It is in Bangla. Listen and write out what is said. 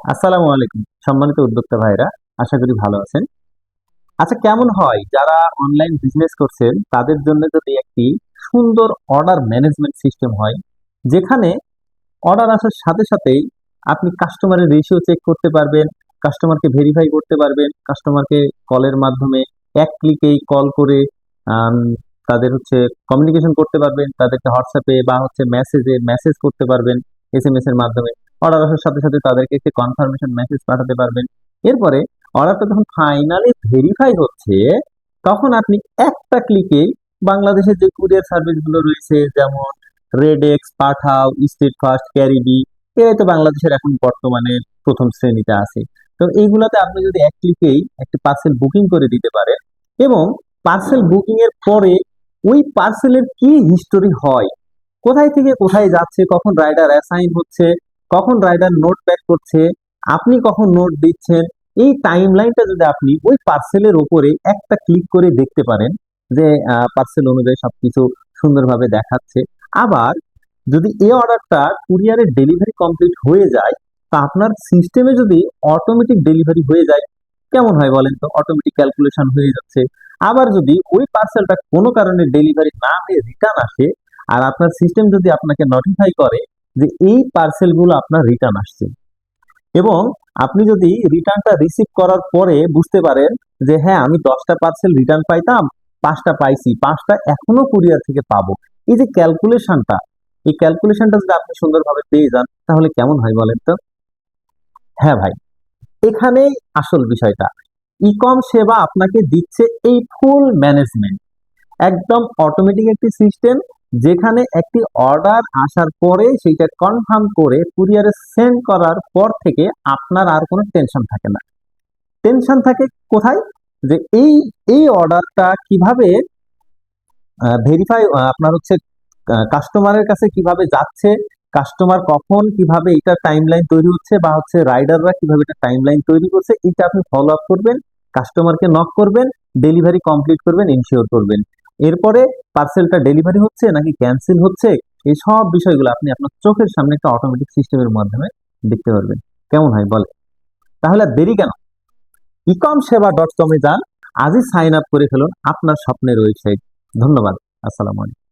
আসসালামু আলাইকুম সম্মানিত উদ্যোক্তা ভাইরা, আশা করি ভালো আছেন। আচ্ছা, কেমন হয় যারা অনলাইন বিজনেস করছেন তাদের জন্য যদি একটি সুন্দর অর্ডার ম্যানেজমেন্ট সিস্টেম হয়, যেখানে অর্ডার আসার সাথে সাথেই আপনি কাস্টমারের রেশিও চেক করতে পারবেন, কাস্টমারকে ভেরিফাই করতে পারবেন, কাস্টমারকে কলের মাধ্যমে এক ক্লিকেই কল করে আম, তাদের কমিউনিকেশন করতে পারবেন, তাদেরকে হোয়াটসঅ্যাপে বা মেসেজে মেসেজ করতে পারবেন, এসএমএস এর মাধ্যমে। অর্ডার আসার সাথে সাথে তাদেরকে একটি কনফার্মেশন মেসেজ পাঠাতে পারবেন। এরপরে অর্ডারটা যখন ফাইনালি ভেরিফাই হচ্ছে, তখন আপনি একটা ক্লিকেই বাংলাদেশের যে কুরিয়ার সার্ভিস গুলো রয়েছে, যেমন রেডেক্স, পাঠাও, স্টেট ফার্স্ট, ক্যারিবি, এরাই তো বাংলাদেশের এখন বর্তমানে প্রথম শ্রেণীতে আছে। তো এইগুলাতে আপনি যদি এক ক্লিকেই একটি পার্সেল বুকিং করে দিতে পারেন, এবং পার্সেল বুকিং এর পরে ওই পার্সেলের কি হিস্টোরি হয়, কোথায় থেকে কোথায় যাচ্ছে, কখন রাইডার অ্যাসাইন হচ্ছে, কখন রাইডার নোট ব্যাক করছে, আপনি কখন নোট দিচ্ছেন, এই টাইম লাইনটা যদি আপনি ওই পার্সেলের ওপরে একটা ক্লিক করে দেখতে পারেন, যে পার্সেল অনুযায়ী সবকিছু সুন্দরভাবে দেখাচ্ছে। আবার যদি এই অর্ডারটা কুরিয়ারের ডেলিভারি কমপ্লিট হয়ে যায়, তা আপনার সিস্টেমে যদি অটোমেটিক ডেলিভারি হয়ে যায়, কেমন হয় বলেন তো? অটোমেটিক ক্যালকুলেশন হয়ে যাচ্ছে। আবার যদি ওই পার্সেলটা কোনো কারণে ডেলিভারি না হয়ে রিটার্ন আসে, আর আপনার সিস্টেম যদি আপনাকে নোটিফাই করে যে এই পার্সেলগুলো আপনার রিটার্ন আসছে, এবং আপনি যদি রিটার্নটা রিসিভ করার পরে বুঝতে পারেন যে হ্যাঁ, আমি 10টা পার্সেল রিটার্ন পাইতাম, 5টা পাইছি, 5টা এখনো কুরিয়ার থেকে পাবো, এই যে ক্যালকুলেশনটা, এই ক্যালকুলেশনটা যদি আপনি সুন্দরভাবে পেয়ে যান, তাহলে কেমন হয় বলেন তো? হ্যাঁ ভাই, এখানেই আসল বিষয়টা। ইকম সেবা আপনাকে দিচ্ছে এই ফুল ম্যানেজমেন্ট, একদম অটোমেটিক একটি সিস্টেম, যেখানে একটি অর্ডার আসার পরে সেইটা কনফার্ম করে কুরিয়ারে সেন্ড করার পর থেকে আপনার আর কোনো টেনশন থাকে না। টেনশন থাকে কোথায়? যে এই এই অর্ডারটা কিভাবে ভেরিফাই, আপনার কাস্টমারের কাছে কিভাবে যাচ্ছে, কাস্টমার কখন কিভাবে এটা টাইমলাইন তৈরি হচ্ছে, বা রাইডাররা কিভাবে এটা টাইমলাইন তৈরি করছে, এটা আপনি ফলো আপ করবেন, কাস্টমারকে নক করবেন, ডেলিভারি কমপ্লিট করবেন, ইনশিওর করবেন। এরপরে পার্সেলটা ডেলিভারি হচ্ছে নাকি ক্যান্সেল হচ্ছে, এই সব বিষয়গুলো আপনি আপনার চোখের সামনে একটা অটোমেটিক সিস্টেমের মাধ্যমে দেখতে পারবেন। কেমন হয় বলে? তাহলে আর দেরি কেন? ইকম সেবা ডট কমে যান, আজই সাইন আপ করে ফেলুন আপনার স্বপ্নের ওয়েবসাইট। ধন্যবাদ। আসসালামু আলাইকুম।